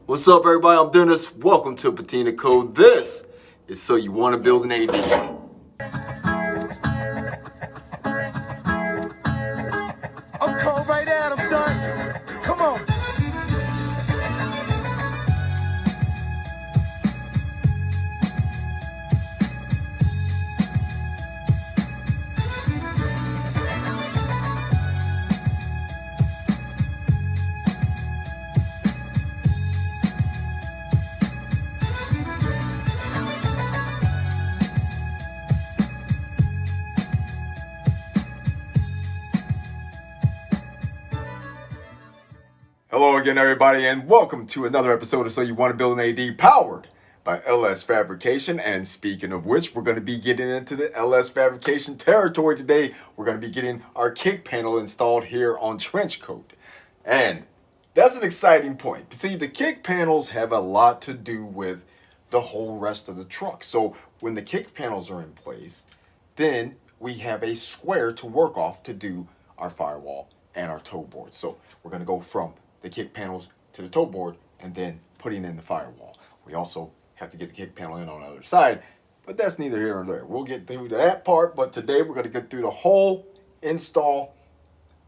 What's up, everybody? I'm Dennis. Welcome to Patina Code. This is So You Want to Build an AD. I'm cold right out, I'm done. Come on. Hello again, everybody, and welcome to another episode of So You Want to Build an AD, powered by LS Fabrication. And speaking of which, we're going to be getting into the LS Fabrication territory today. We're going to be getting our kick panel installed here on trench coat. And that's an exciting point. See, the kick panels have a lot to do with the whole rest of the truck. So when the kick panels are in place, then we have a square to work off to do our firewall and our toe board. So we're going to go from the kick panels to the toe board and then putting in the firewall. We also have to get the kick panel in on the other side, but that's neither here nor there. We'll get through that part, but today we're going to get through the whole install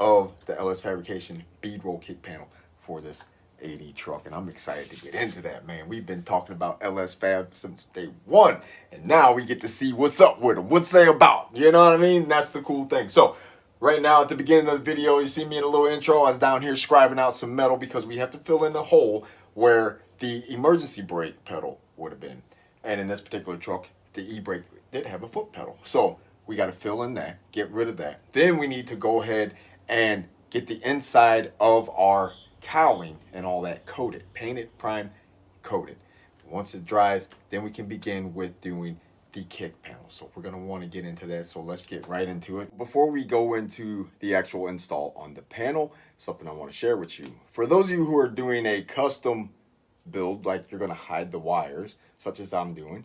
of the LS Fabrication bead roll kick panel for this AD truck, and I'm excited to get into that, man. We've been talking about LS Fab since day one, and now we get to see what's up with them, what's they about, you know what I mean? That's the cool thing. So right now at the beginning of the video, you see me in a little intro. I was down here scribing out some metal because we have to fill in the hole where the emergency brake pedal would have been. And in this particular truck, the e-brake did have a foot pedal. So we got to fill in that, get rid of that. Then we need to go ahead and get the inside of our cowling and all that coated, painted, primed, coated. Once it dries, then we can begin with doing the kick panel. So we're going to want to get into that, so let's get right into it. Before we go into the actual install on the panel, something I want to share with you. For those of you who are doing a custom build, like you're going to hide the wires, such as I'm doing,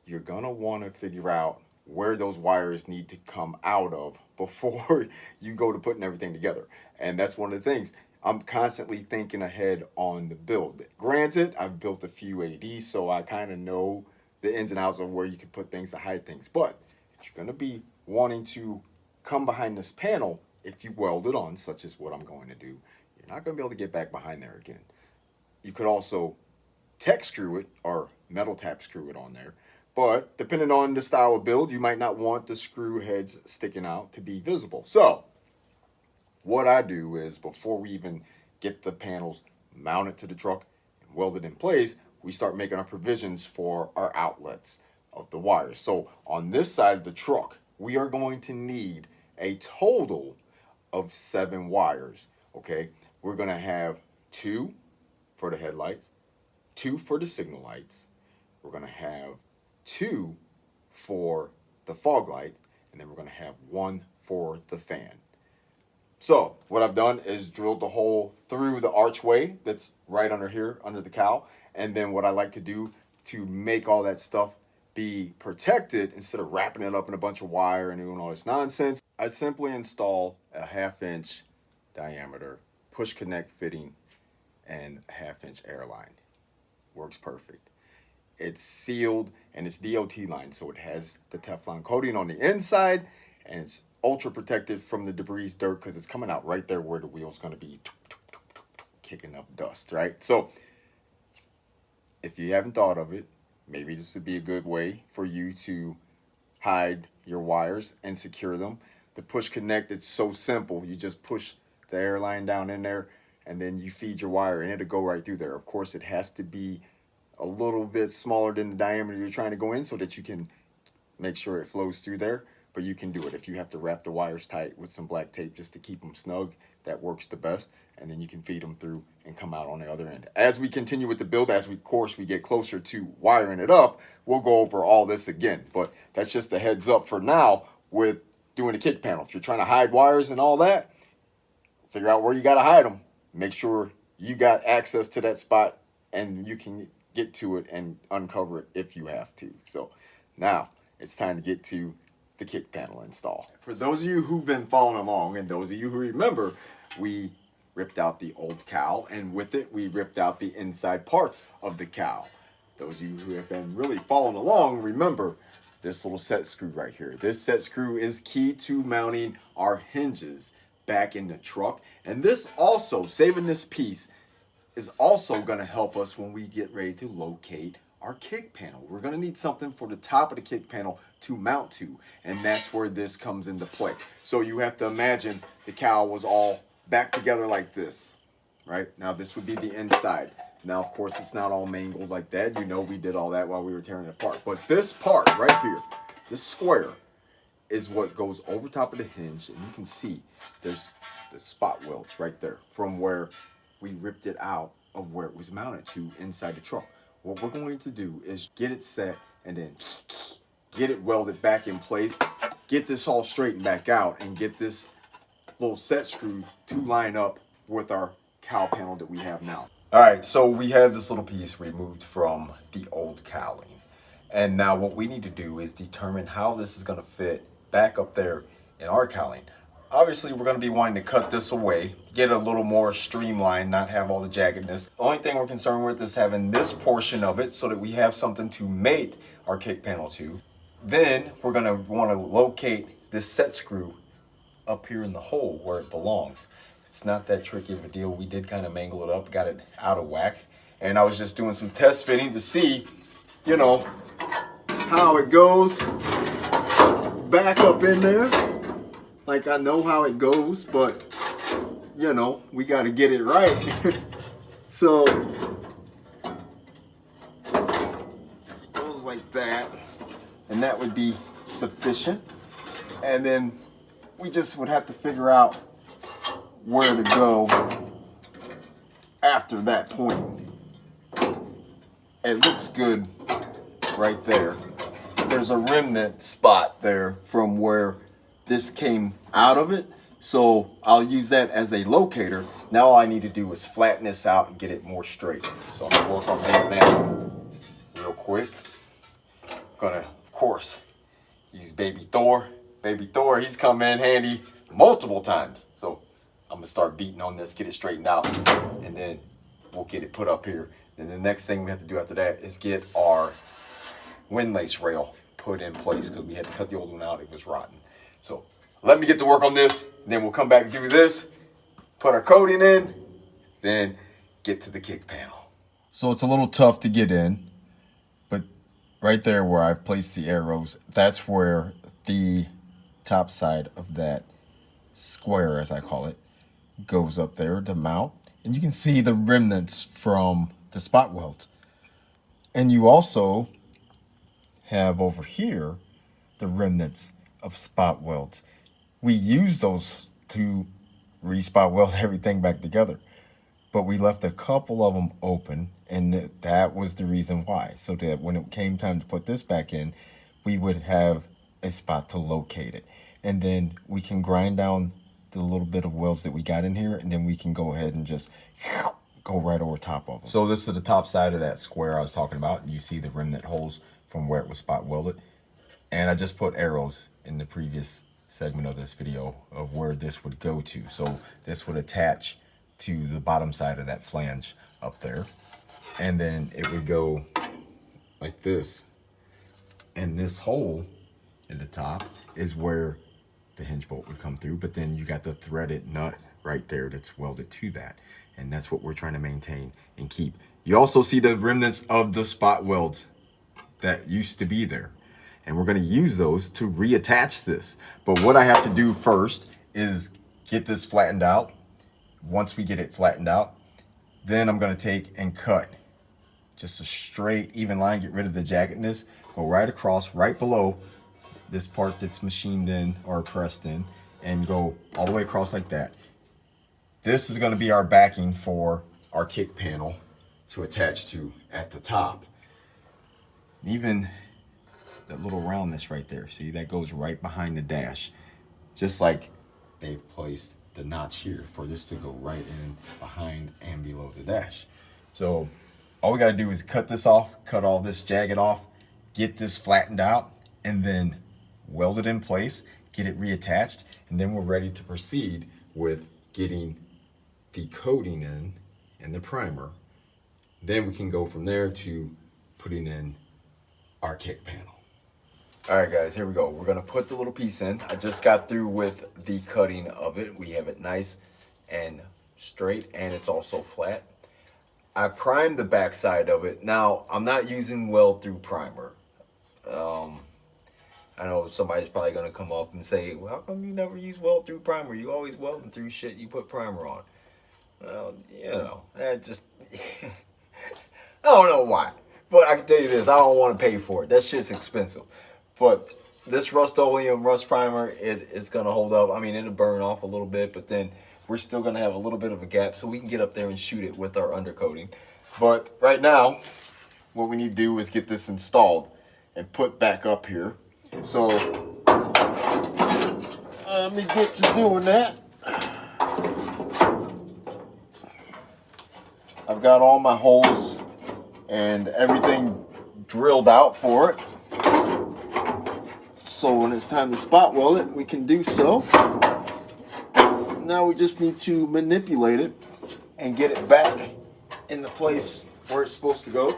you're going to want to figure out where those wires need to come out of before you go to putting everything together. And that's one of the things. I'm constantly thinking ahead on the build. Granted, I've built a few ADs, so I kind of know the ins and outs of where you can put things to hide things. But if you're going to be wanting to come behind this panel, if you weld it on, such as what I'm going to do, you're not going to be able to get back behind there again. You could also tech screw it or metal tap screw it on there. But depending on the style of build, you might not want the screw heads sticking out to be visible. So what I do is, before we even get the panels mounted to the truck and welded in place, we start making our provisions for our outlets of the wires. So on this side of the truck, we are going to need a total of 7 wires, okay? We're gonna have 2 for the headlights, 2 for the signal lights. We're gonna have 2 for the fog lights, and then we're gonna have 1 for the fan. So what I've done is drilled the hole through the archway that's right under here, under the cowl. And then what I like to do to make all that stuff be protected, instead of wrapping it up in a bunch of wire and doing all this nonsense, I simply install a 1/2-inch diameter push connect fitting and 1/2-inch air line. Works perfect. It's sealed and it's DOT line, so it has the Teflon coating on the inside, and it's ultra protected from the debris, dirt, because it's coming out right there where the wheel's going to be kicking up dust, right? So if you haven't thought of it, maybe this would be a good way for you to hide your wires and secure them. The push connect, it's so simple. You just push the air line down in there, and then you feed your wire and it'll go right through there. Of course, it has to be a little bit smaller than the diameter you're trying to go in so that you can make sure it flows through there. But you can do it. If you have to wrap the wires tight with some black tape just to keep them snug, that works the best. And then you can feed them through and come out on the other end. As we continue with the build, as we, of course, we get closer to wiring it up, we'll go over all this again. But that's just a heads up for now with doing the kick panel. If you're trying to hide wires and all that, figure out where you got to hide them. Make sure you got access to that spot and you can get to it and uncover it if you have to. So now it's time to get to the kick panel install. For those of you who've been following along, and those of you who remember, we ripped out the old cowl, and with it, we ripped out the inside parts of the cowl. Those of you who have been really following along, remember this little set screw right here. This set screw is key to mounting our hinges back in the truck. And this also, saving this piece, is also going to help us when we get ready to locate our kick panel. We're going to need something for the top of the kick panel to mount to, and that's where this comes into play. So you have to imagine the cowl was all back together like this, right? Now this would be the inside. Now, of course, it's not all mangled like that. You know, we did all that while we were tearing it apart. But this part right here, this square, is what goes over top of the hinge. And you can see there's the spot welds right there from where we ripped it out of where it was mounted to inside the truck. What we're going to do is get it set and then get it welded back in place, get this all straightened back out, and get this little set screw to line up with our cowl panel that we have now. All right, so we have this little piece removed from the old cowling. And now what we need to do is determine how this is going to fit back up there in our cowling. Obviously, we're going to be wanting to cut this away, get a little more streamlined, not have all the jaggedness. The only thing we're concerned with is having this portion of it so that we have something to mate our kick panel to. Then we're going to want to locate this set screw up here in the hole where it belongs. It's not that tricky of a deal. We did kind of mangle it up, got it out of whack. And I was just doing some test fitting to see, you know, how it goes back up in there. Like, I know how it goes, but, you know, we got to get it right. So, it goes like that. And that would be sufficient. And then we just would have to figure out where to go after that point. It looks good right there. There's a remnant spot there from where this came out of it, so I'll use that as a locator. Now all I need to do is flatten this out and get it more straight. So I'm gonna work on that now real quick. I'm gonna, of course, use Baby Thor. Baby Thor, he's come in handy multiple times. So I'm gonna start beating on this, get it straightened out, and then we'll get it put up here. And the next thing we have to do after that is get our windlace rail put in place, because we had to cut the old one out, it was rotten. So let me get to work on this, then we'll come back and do this, put our coating in, then get to the kick panel. So it's a little tough to get in, but right there where I've placed the arrows, that's where the top side of that square, as I call it, goes up there to mount. And you can see the remnants from the spot welds. And you also have over here the remnants of spot welds. We use those to re-spot weld everything back together, but we left a couple of them open, and that was the reason why, so that when it came time to put this back in, we would have a spot to locate it. And then we can grind down the little bit of welds that we got in here, and then we can go ahead and just go right over top of them. So this is the top side of that square I was talking about, and you see the remnant holes from where it was spot welded. And I just put arrows in the previous segment of this video of where this would go to. So this would attach to the bottom side of that flange up there. And then it would go like this. And this hole in the top is where the hinge bolt would come through. But then you got the threaded nut right there that's welded to that. And that's what we're trying to maintain and keep. You also see the remnants of the spot welds that used to be there. And we're going to use those to reattach this. But what I have to do first is get this flattened out. Once we get it flattened out, then I'm going to take and cut just a straight, even line, get rid of the jaggedness, go right across, right below this part that's machined in or pressed in, and go all the way across like that. This is going to be our backing for our kick panel to attach to at the top. Even that little roundness right there, see, that goes right behind the dash, just like they've placed the notch here for this to go right in behind and below the dash. So all we got to do is cut this off, cut all this jagged off, get this flattened out, and then weld it in place, get it reattached, and then we're ready to proceed with getting the coating in and the primer. Then we can go from there to putting in our kick panel. All right, guys, here we go. We're gonna put the little piece in. I just got through with the cutting of it. We have it nice and straight, and it's also flat. I primed the back side of it. Now, I'm not using weld-through primer. I know somebody's probably gonna come up and say, well, how come you never use weld-through primer? You always welding through shit you put primer on. Well, you know, I just, I don't know why. But I can tell you this, I don't want to pay for it. That shit's expensive. But this Rust-Oleum rust primer, it's going to hold up. I mean, it'll burn off a little bit, but then we're still going to have a little bit of a gap so we can get up there and shoot it with our undercoating. But right now, what we need to do is get this installed and put back up here. So, let me get to doing that. I've got all my holes and everything drilled out for it. So when it's time to spot weld it, we can do so. Now we just need to manipulate it and get it back in the place where it's supposed to go.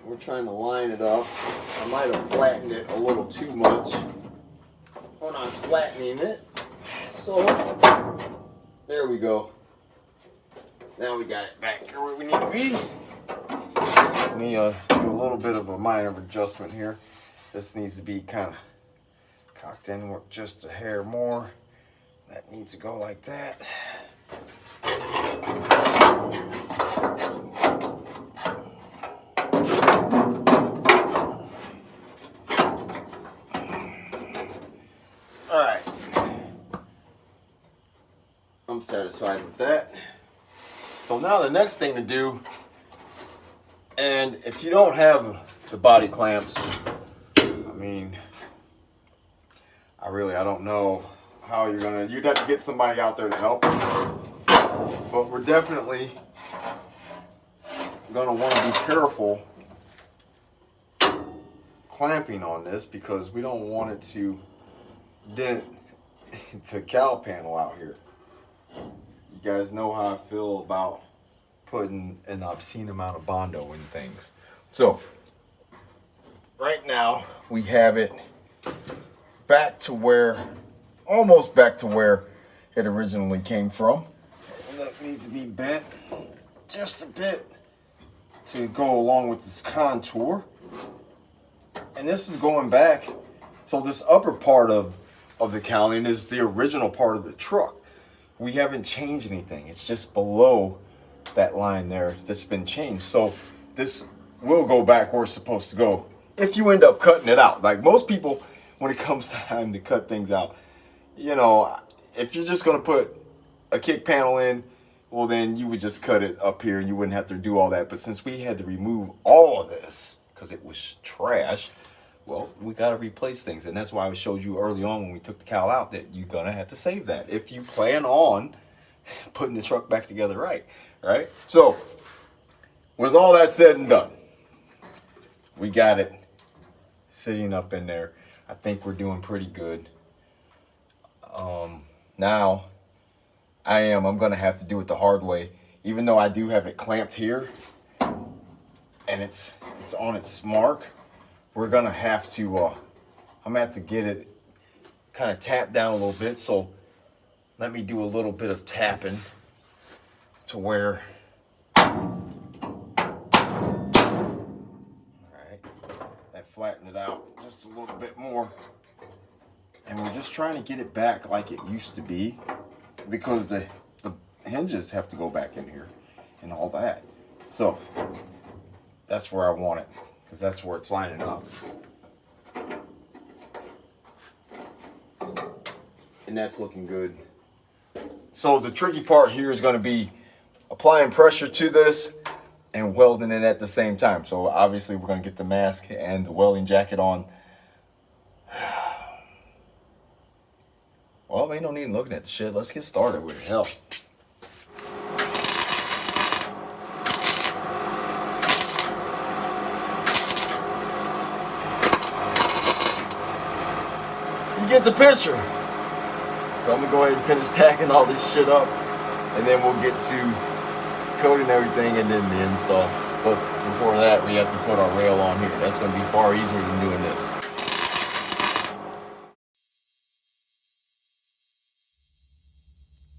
We're trying to line it up. I might have flattened it a little too much when I was flattening it. So there we go. Now we got it back here where we need to be. Let me do a little bit of a minor adjustment here. This needs to be kind of cocked in just a hair more. That needs to go like that. All right. I'm satisfied with that. So now the next thing to do, and if you don't have the body clamps, I mean, I don't know how you'd have to get somebody out there to help. But we're definitely gonna want to be careful clamping on this because we don't want it to dent the cowl panel out here. You guys know how I feel about putting an obscene amount of Bondo in things. So, right now, we have it back to where, almost back to where it originally came from. And that needs to be bent just a bit to go along with this contour. And this is going back, so this upper part of the cowling is the original part of the truck. We haven't changed anything. It's just below that line there that's been changed. So this will go back where it's supposed to go if you end up cutting it out. Like most people, when it comes time to cut things out, you know, if you're just going to put a kick panel in, well, then you would just cut it up here and you wouldn't have to do all that. But since we had to remove all of this because it was trash, well, we got to replace things. And that's why I showed you early on when we took the cowl out that you're going to have to save that if you plan on putting the truck back together right? So, with all that said and done, we got it sitting up in there. I think we're doing pretty good. Now, I'm going to have to do it the hard way. Even though I do have it clamped here, and it's on its mark, we're going to have to, I'm going to have to get it kind of tapped down a little bit. So let me do a little bit of tapping to where, all right, that flattened it out just a little bit more. And we're just trying to get it back like it used to be because the hinges have to go back in here and all that. So that's where I want it, because that's where it's lining up. And that's looking good. So the tricky part here is going to be applying pressure to this and welding it at the same time. So obviously we're going to get the mask and the welding jacket on. Well, ain't no need in looking at the shit. Let's get started with it. Hell. get the picture. So I'm gonna go ahead and finish tacking all this shit up, and then we'll get to coating everything and then the install. But before that, we have to put our rail on here. That's gonna be far easier than doing this.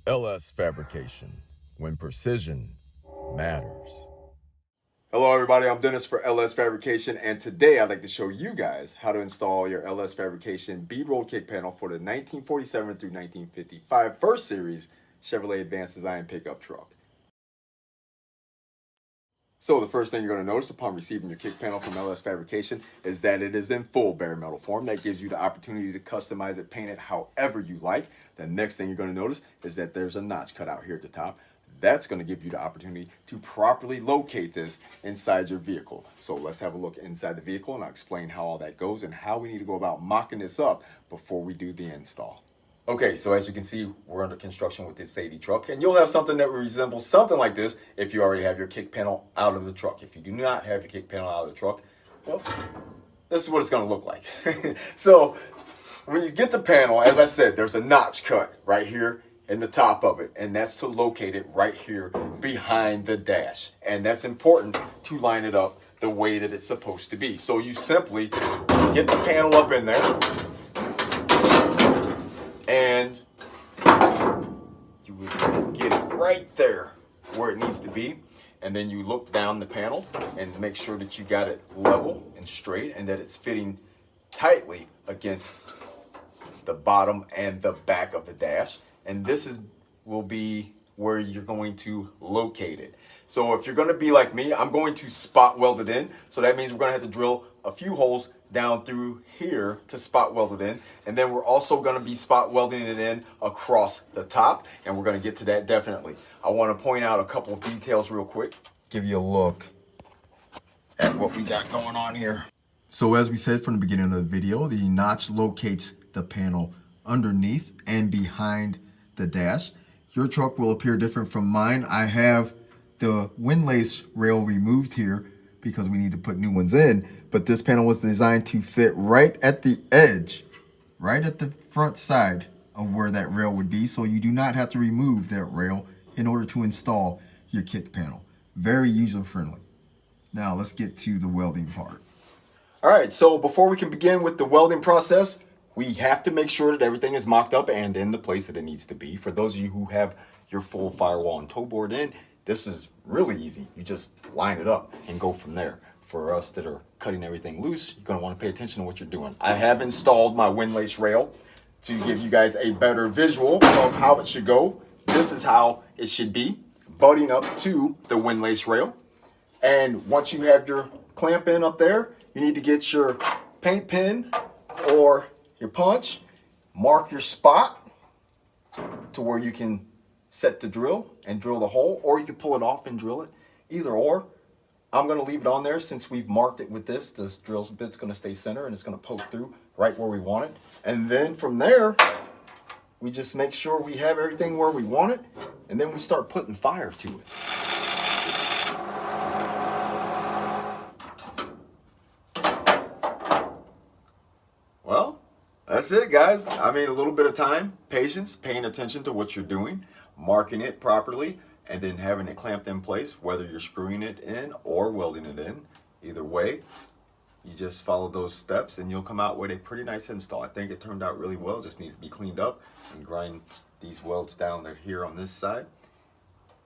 LS Fabrication, when precision matters. Hello everybody, I'm Dennis for LS Fabrication, and today I'd like to show you guys how to install your LS Fabrication bead rolled kick panel for the 1947 through 1955 first series Chevrolet Advanced Design pickup truck. So the first thing you're going to notice upon receiving your kick panel from LS Fabrication is that it is in full bare metal form. That gives you the opportunity to customize it, paint it however you like. The next thing you're going to notice is that there's a notch cut out here at the top. That's going to give you the opportunity to properly locate this inside your vehicle. So let's have a look inside the vehicle and I'll explain how all that goes and how we need to go about mocking this up before we do the install. Okay, so as you can see, we're under construction with this Sadie truck, and you'll have something that resembles something like this if you already have your kick panel out of the truck. If you do not have your kick panel out of the truck, well, this is what it's going to look like. So when you get the panel, as I said, there's a notch cut right here in the top of it, and that's to locate it right here behind the dash. And that's important to line it up the way that it's supposed to be. So you simply get the panel up in there, and you would get it right there where it needs to be. And then you look down the panel and make sure that you got it level and straight and that it's fitting tightly against the bottom and the back of the dash. And this will be where you're going to locate it. So if you're going to be like me, I'm going to spot weld it in. So that means we're going to have to drill a few holes down through here to spot weld it in. And then we're also going to be spot welding it in across the top. And we're going to get to that definitely. I want to point out a couple of details real quick. Give you a look at what we got going on here. So as we said from the beginning of the video, the notch locates the panel underneath and behind the dash. Your truck will appear different from mine. I have the windlace rail removed here because we need to put new ones in, but this panel was designed to fit right at the edge, right at the front side of where that rail would be, so you do not have to remove that rail in order to install your kick panel. Very user-friendly. Now let's get to the welding part. All right, so before we can begin with the welding process, we have to make sure that everything is mocked up and in the place that it needs to be. For those of you who have your full firewall and toe board in, this is really easy. You just line it up and go from there. For us that are cutting everything loose, you're going to want to pay attention to what you're doing. I have installed my windlace rail to give you guys a better visual of how it should go. This is how it should be, butting up to the windlace rail. And once you have your clamp in up there, you need to get your paint pen or your punch, mark your spot to where you can set the drill and drill the hole, or you can pull it off and drill it, either or. I'm going to leave it on there since we've marked it with this. This drill bit's going to stay center and it's going to poke through right where we want it. And then from there, we just make sure we have everything where we want it, and then we start putting fire to it. Well, that's it, guys. I mean, a little bit of time, patience, paying attention to what you're doing, marking it properly, and then having it clamped in place, whether you're screwing it in or welding it in. Either way, you just follow those steps and you'll come out with a pretty nice install. I think it turned out really well. Just needs to be cleaned up and grind these welds down there here on this side,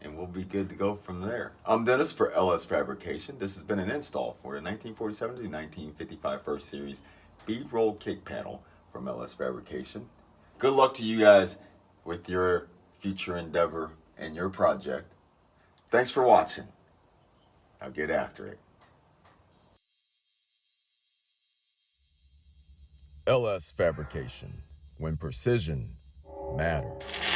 and we'll be good to go from there. I'm Dennis for LS Fabrication. This has been an install for the 1947 to 1955 first series bead roll kick panel from LS Fabrication. Good luck to you guys with your future endeavor and your project. Thanks for watching. Now get after it. LS Fabrication, when precision matters.